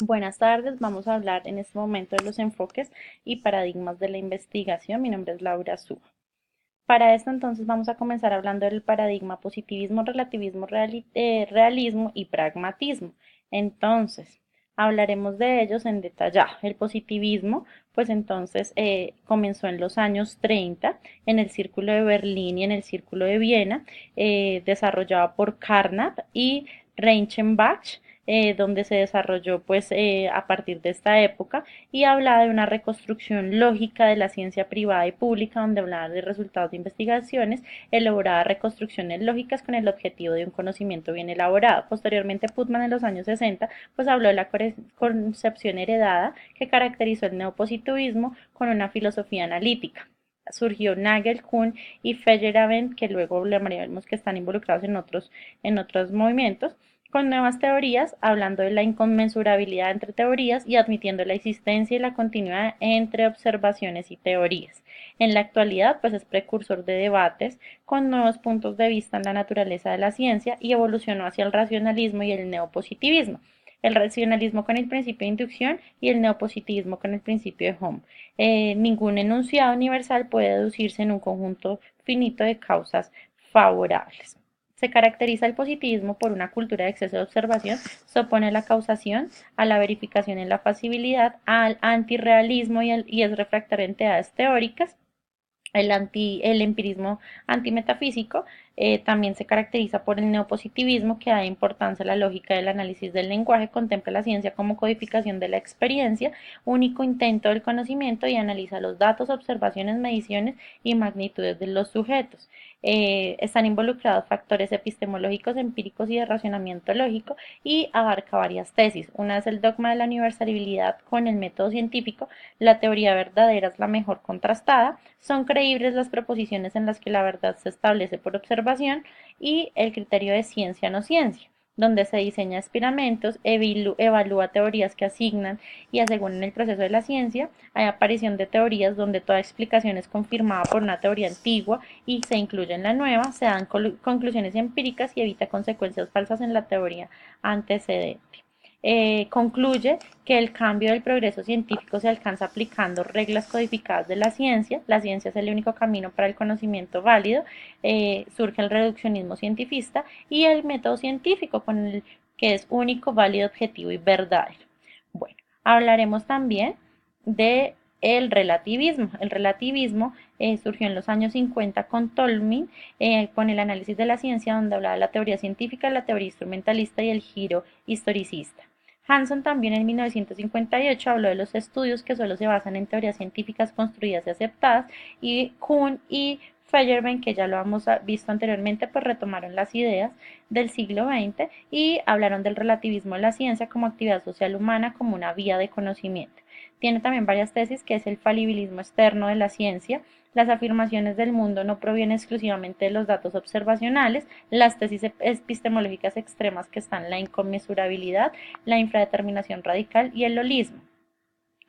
Buenas tardes, vamos a hablar en este momento de los enfoques y paradigmas de la investigación. Mi nombre es Laura Suba. Para esto entonces vamos a comenzar hablando del paradigma positivismo, relativismo, realismo y pragmatismo. Entonces, hablaremos de ellos en detalle. El positivismo, pues entonces comenzó en los años 30 en el Círculo de Berlín y en el Círculo de Viena, desarrollado por Carnap y Reichenbach, donde se desarrolló pues a partir de esta época y hablaba de una reconstrucción lógica de la ciencia privada y pública, donde hablaba de resultados de investigaciones, elaboraba reconstrucciones lógicas con el objetivo de un conocimiento bien elaborado. Posteriormente, Putman en los años 60 pues habló de la concepción heredada que caracterizó el neopositivismo con una filosofía analítica. Surgió Nagel, Kuhn y Feyerabend, que luego le llamaremos que están involucrados en otros movimientos, con nuevas teorías, hablando de la inconmensurabilidad entre teorías y admitiendo la existencia y la continuidad entre observaciones y teorías. En la actualidad, pues es precursor de debates con nuevos puntos de vista en la naturaleza de la ciencia y evolucionó hacia el racionalismo y el neopositivismo. El racionalismo con el principio de inducción y el neopositivismo con el principio de Home. Ningún enunciado universal puede deducirse en un conjunto finito de causas favorables. Se caracteriza el positivismo por una cultura de exceso de observación, se opone a la causación, a la verificación en la factibilidad, al antirrealismo y es refractario a entidades teóricas. El empirismo antimetafísico también se caracteriza por el neopositivismo, que da importancia a la lógica del análisis del lenguaje, contempla la ciencia como codificación de la experiencia, único intento del conocimiento y analiza los datos, observaciones, mediciones y magnitudes de los sujetos. Están involucrados factores epistemológicos, empíricos y de razonamiento lógico y abarca varias tesis. Una es el dogma de la universalidad con el método científico, la teoría verdadera es la mejor contrastada, son creíbles las proposiciones en las que la verdad se establece por observación y el criterio de ciencia no ciencia, donde se diseña experimentos, evalúa teorías que asignan y aseguran el proceso de la ciencia, hay aparición de teorías donde toda explicación es confirmada por una teoría antigua y se incluye en la nueva, se dan conclusiones empíricas y evita consecuencias falsas en la teoría antecedente. Concluye que el cambio del progreso científico se alcanza aplicando reglas codificadas de la ciencia es el único camino para el conocimiento válido, surge el reduccionismo cientifista y el método científico con el que es único, válido, objetivo y verdadero. Bueno, hablaremos también de el relativismo. El relativismo surgió en los años 50 con Tolmin, con el análisis de la ciencia, donde hablaba de la teoría científica, la teoría instrumentalista y el giro historicista. Hanson también en 1958 habló de los estudios que solo se basan en teorías científicas construidas y aceptadas, y Kuhn y Feyerabend, que ya lo hemos visto anteriormente, pues retomaron las ideas del siglo XX y hablaron del relativismo de la ciencia como actividad social humana como una vía de conocimiento. Tiene también varias tesis, que es el falibilismo externo de la ciencia, las afirmaciones del mundo no provienen exclusivamente de los datos observacionales, las tesis epistemológicas extremas, que están la inconmensurabilidad, la infradeterminación radical y el holismo.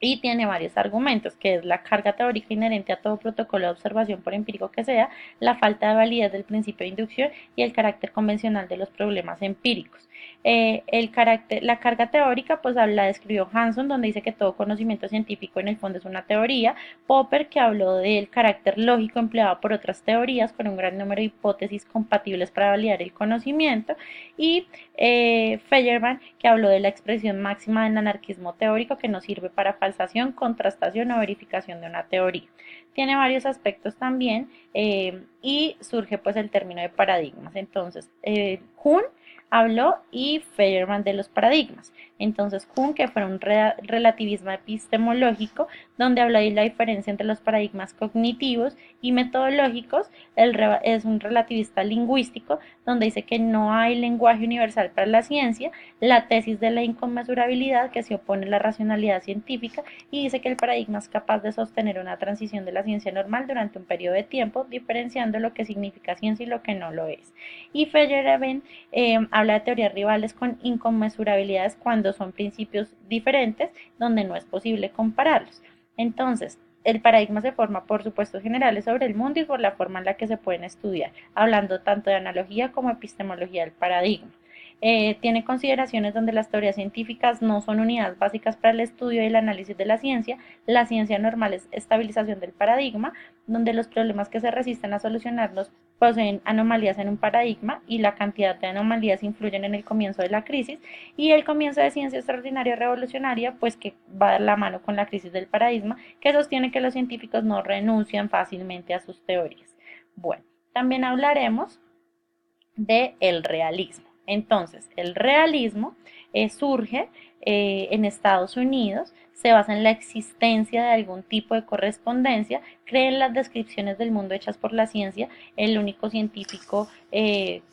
Y tiene varios argumentos, que es la carga teórica inherente a todo protocolo de observación por empírico que sea, la falta de validez del principio de inducción y el carácter convencional de los problemas empíricos. La carga teórica, pues la describió Hanson, donde dice que todo conocimiento científico en el fondo es una teoría. Popper, que habló del carácter lógico empleado por otras teorías con un gran número de hipótesis compatibles para validar el conocimiento. Y Feyerabend, que habló de la expresión máxima del anarquismo teórico, que no sirve para falsación, contrastación o verificación de una teoría. Tiene varios aspectos también, y surge pues el término de paradigmas. Entonces, Kuhn habló y Feyerabend de los paradigmas. Entonces, Kuhn, que fue un relativismo epistemológico, donde habla de la diferencia entre los paradigmas cognitivos y metodológicos. Es un relativista lingüístico, donde dice que no hay lenguaje universal para la ciencia, la tesis de la inconmensurabilidad, que se opone a la racionalidad científica, y dice que el paradigma es capaz de sostener una transición de la ciencia normal durante un periodo de tiempo, diferenciando lo que significa ciencia y lo que no lo es. Y Feyerabend habla de teorías rivales con inconmensurabilidades cuando son principios diferentes, donde no es posible compararlos. Entonces, el paradigma se forma por supuestos generales sobre el mundo y por la forma en la que se pueden estudiar, hablando tanto de analogía como epistemología del paradigma. Tiene consideraciones donde las teorías científicas no son unidades básicas para el estudio y el análisis de la ciencia normal es estabilización del paradigma, donde los problemas que se resisten a solucionarlos poseen anomalías en un paradigma y la cantidad de anomalías influyen en el comienzo de la crisis, y el comienzo de ciencia extraordinaria revolucionaria, pues que va de la mano con la crisis del paradigma, que sostiene que los científicos no renuncian fácilmente a sus teorías. Bueno, también hablaremos del realismo. Entonces, el realismo surge en Estados Unidos, se basa en la existencia de algún tipo de correspondencia, cree en las descripciones del mundo hechas por la ciencia, el único científico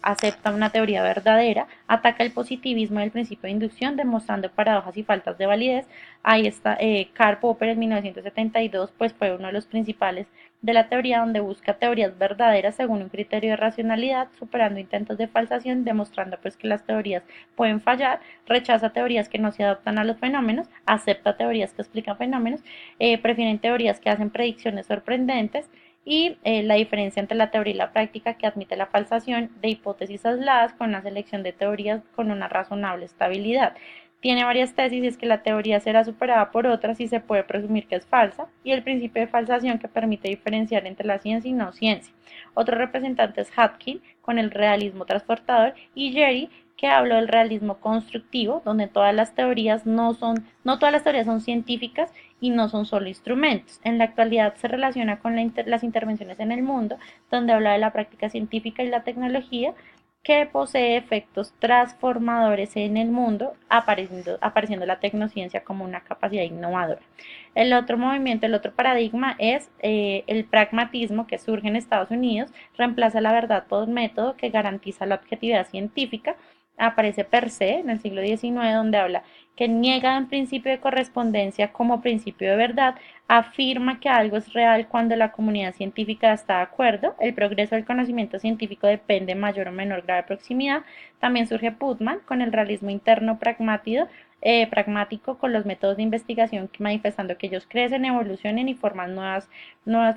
acepta una teoría verdadera, ataca el positivismo del principio de inducción, demostrando paradojas y faltas de validez. Ahí está, Karl Popper en 1972 pues fue uno de los principales de la teoría, donde busca teorías verdaderas según un criterio de racionalidad, superando intentos de falsación, demostrando pues que las teorías pueden fallar, rechaza teorías que no se adaptan a los fenómenos, acepta teorías que explican fenómenos, prefieren teorías que hacen predicciones sorprendentes, y la diferencia entre la teoría y la práctica, que admite la falsación de hipótesis aisladas con una selección de teorías con una razonable estabilidad. Tiene varias tesis y es que la teoría será superada por otras y se puede presumir que es falsa, y el principio de falsación, que permite diferenciar entre la ciencia y no ciencia. Otro representante es Hutkin con el realismo transportador, y Jerry, que habló del realismo constructivo, donde no todas las teorías son científicas y no son solo instrumentos. En la actualidad se relaciona con las intervenciones en el mundo, donde habla de la práctica científica y la tecnología, que posee efectos transformadores en el mundo, apareciendo la tecnociencia como una capacidad innovadora. El otro movimiento, el otro paradigma es el pragmatismo, que surge en Estados Unidos, reemplaza la verdad por un método que garantiza la objetividad científica. Aparece per se en el siglo XIX, donde habla que niega un principio de correspondencia como principio de verdad, afirma que algo es real cuando la comunidad científica está de acuerdo, el progreso del conocimiento científico depende en mayor o menor grado de proximidad. También surge Putman con el realismo interno pragmático, con los métodos de investigación, manifestando que ellos crecen, evolucionan y forman nuevas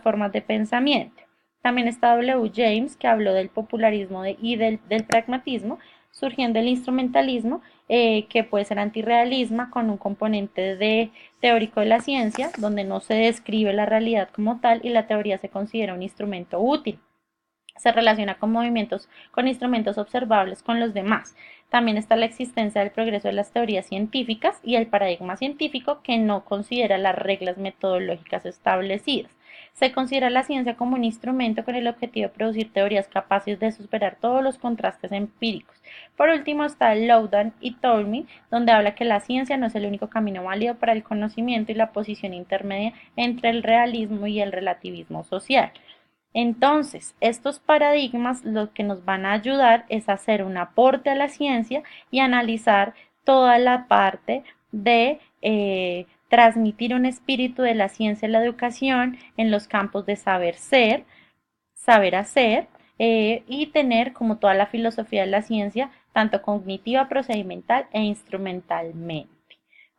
formas de pensamiento. También está W. James, que habló del popularismo y del pragmatismo, surgiendo el instrumentalismo, que puede ser antirrealismo, con un componente teórico de la ciencia, donde no se describe la realidad como tal y la teoría se considera un instrumento útil. Se relaciona con instrumentos observables con los demás. También está la existencia del progreso de las teorías científicas y el paradigma científico, que no considera las reglas metodológicas establecidas. Se considera la ciencia como un instrumento con el objetivo de producir teorías capaces de superar todos los contrastes empíricos. Por último está Loudon y Toulmin, donde habla que la ciencia no es el único camino válido para el conocimiento y la posición intermedia entre el realismo y el relativismo social. Entonces, estos paradigmas lo que nos van a ayudar es a hacer un aporte a la ciencia y analizar toda la parte de transmitir un espíritu de la ciencia y la educación en los campos de saber ser, saber hacer, y tener como toda la filosofía de la ciencia, tanto cognitiva, procedimental e instrumentalmente.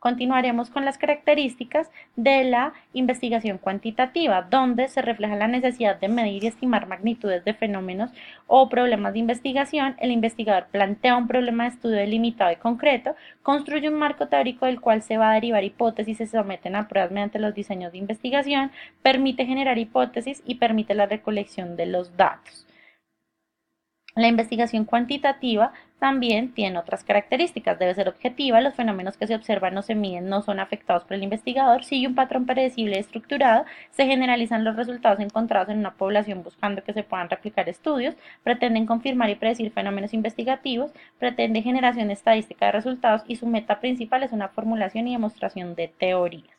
Continuaremos con las características de la investigación cuantitativa, donde se refleja la necesidad de medir y estimar magnitudes de fenómenos o problemas de investigación. El investigador plantea un problema de estudio delimitado y concreto, construye un marco teórico del cual se va a derivar hipótesis y se someten a pruebas mediante los diseños de investigación, permite generar hipótesis y permite la recolección de los datos. La investigación cuantitativa también tiene otras características. Debe ser objetiva, los fenómenos que se observan o se miden no son afectados por el investigador, sigue un patrón predecible y estructurado, se generalizan los resultados encontrados en una población buscando que se puedan replicar estudios, pretenden confirmar y predecir fenómenos investigativos, pretende generación estadística de resultados, y su meta principal es una formulación y demostración de teorías.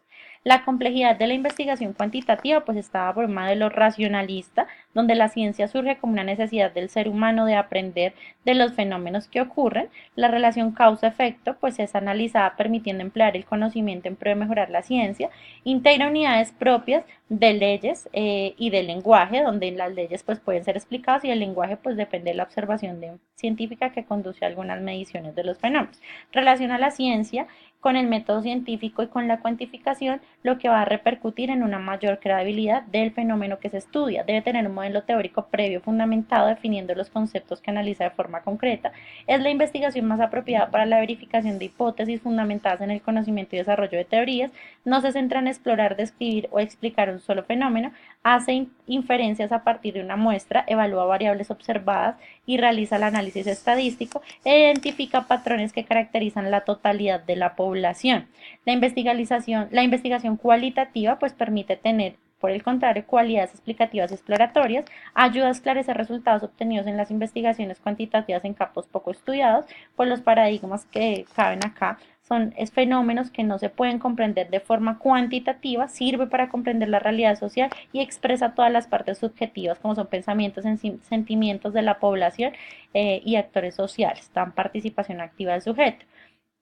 La complejidad de la investigación cuantitativa pues está formada de lo racionalista, donde la ciencia surge como una necesidad del ser humano de aprender de los fenómenos que ocurren. La relación causa-efecto pues es analizada permitiendo emplear el conocimiento en pro de mejorar la ciencia. Integra unidades propias de leyes y del lenguaje, donde las leyes pues pueden ser explicadas y el lenguaje pues depende de la observación científica que conduce a algunas mediciones de los fenómenos. Relaciona la ciencia con el método científico y con la cuantificación, lo que va a repercutir en una mayor credibilidad del fenómeno que se estudia. Debe tener un modelo teórico previo fundamentado definiendo los conceptos que analiza de forma concreta. Es la investigación más apropiada para la verificación de hipótesis fundamentadas en el conocimiento y desarrollo de teorías. No se centra en explorar, describir o explicar un solo fenómeno, hace inferencias a partir de una muestra, evalúa variables observadas y realiza el análisis estadístico e identifica patrones que caracterizan la totalidad de la población. La investigación cualitativa pues permite tener, por el contrario, cualidades explicativas y exploratorias, ayuda a esclarecer resultados obtenidos en las investigaciones cuantitativas en campos poco estudiados, pues los paradigmas que caben acá son fenómenos que no se pueden comprender de forma cuantitativa, sirve para comprender la realidad social y expresa todas las partes subjetivas como son pensamientos, sentimientos de la población y actores sociales, dan participación activa del sujeto.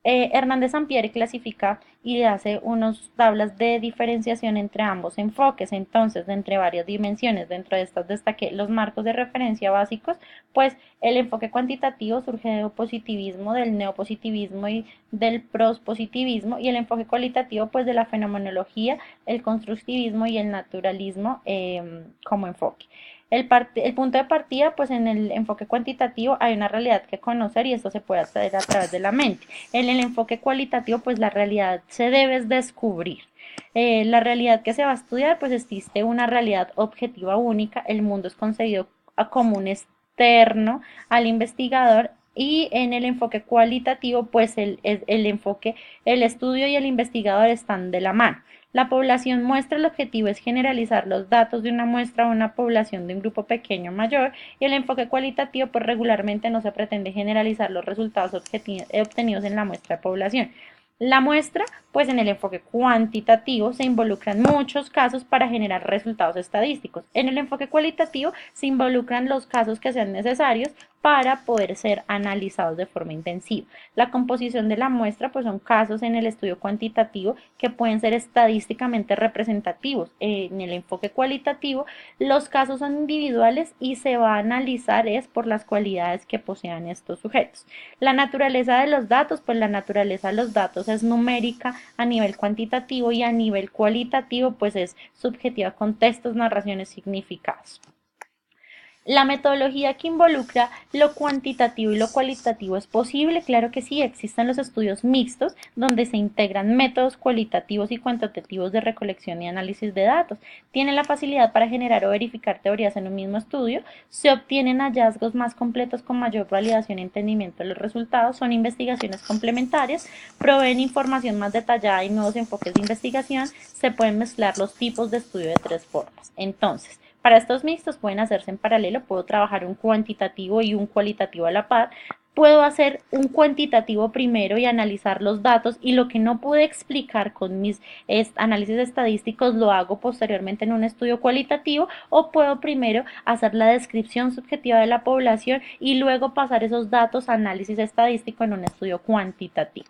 Hernández Sampieri clasifica y hace unas tablas de diferenciación entre ambos enfoques. Entonces, de entre varias dimensiones, dentro de estas destaqué los marcos de referencia básicos, pues el enfoque cuantitativo surge del positivismo, del neopositivismo y del prospositivismo, y el enfoque cualitativo pues de la fenomenología, el constructivismo y el naturalismo como enfoque. El punto de partida, pues en el enfoque cuantitativo hay una realidad que conocer y esto se puede hacer a través de la mente. En el enfoque cualitativo, pues la realidad se debe descubrir. La realidad que se va a estudiar, pues existe una realidad objetiva única, el mundo es concebido como un externo al investigador y en el enfoque cualitativo, pues el estudio y el investigador están de la mano. La población muestra, el objetivo es generalizar los datos de una muestra a una población de un grupo pequeño o mayor, y el enfoque cualitativo pues regularmente no se pretende generalizar los resultados obtenidos en la muestra de población. La muestra, pues en el enfoque cuantitativo se involucran muchos casos para generar resultados estadísticos. En el enfoque cualitativo se involucran los casos que sean necesarios para poder ser analizados de forma intensiva. La composición de la muestra pues son casos en el estudio cuantitativo que pueden ser estadísticamente representativos. En el enfoque cualitativo los casos son individuales y se va a analizar es por las cualidades que posean estos sujetos. La naturaleza de los datos, pues la naturaleza de los datos es numérica a nivel cuantitativo y a nivel cualitativo pues es subjetiva con textos, narraciones, significados. La metodología que involucra lo cuantitativo y lo cualitativo es posible, claro que sí, existen los estudios mixtos donde se integran métodos cualitativos y cuantitativos de recolección y análisis de datos. Tienen la facilidad para generar o verificar teorías en un mismo estudio, se obtienen hallazgos más completos con mayor validación y entendimiento de los resultados, son investigaciones complementarias, proveen información más detallada y nuevos enfoques de investigación, se pueden mezclar los tipos de estudio de tres formas. Entonces, para estos mixtos pueden hacerse en paralelo, puedo trabajar un cuantitativo y un cualitativo a la par, puedo hacer un cuantitativo primero y analizar los datos y lo que no pude explicar con mis análisis estadísticos lo hago posteriormente en un estudio cualitativo, o puedo primero hacer la descripción subjetiva de la población y luego pasar esos datos a análisis estadístico en un estudio cuantitativo.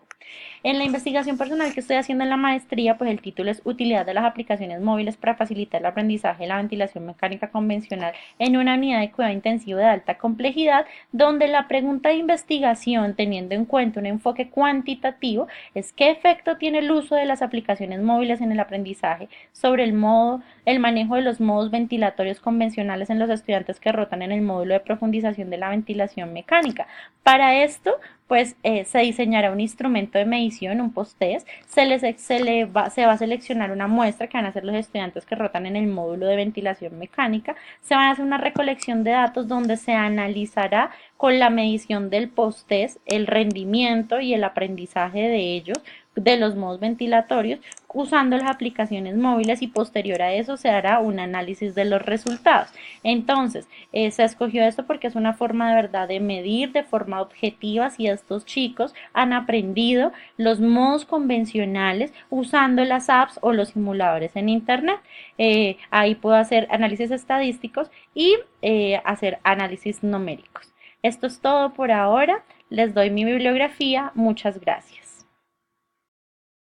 En la investigación personal que estoy haciendo en la maestría, pues el título es Utilidad de las aplicaciones móviles para facilitar el aprendizaje de la ventilación mecánica convencional en una unidad de cuidado intensivo de alta complejidad, donde la pregunta de investigación, teniendo en cuenta un enfoque cuantitativo, es qué efecto tiene el uso de las aplicaciones móviles en el aprendizaje sobre el manejo de los modos ventilatorios convencionales en los estudiantes que rotan en el módulo de profundización de la ventilación mecánica. Para esto, pues se diseñará un instrumento de medición, un post-test, se va a seleccionar una muestra que van a hacer los estudiantes que rotan en el módulo de ventilación mecánica, se van a hacer una recolección de datos donde se analizará con la medición del post-test el rendimiento y el aprendizaje de ellos, de los modos ventilatorios, usando las aplicaciones móviles, y posterior a eso se hará un análisis de los resultados. Entonces, se escogió esto porque es una forma de verdad de medir de forma objetiva si estos chicos han aprendido los modos convencionales usando las apps o los simuladores en internet. Ahí puedo hacer análisis estadísticos y hacer análisis numéricos. Esto es todo por ahora. Les doy mi bibliografía. Muchas gracias.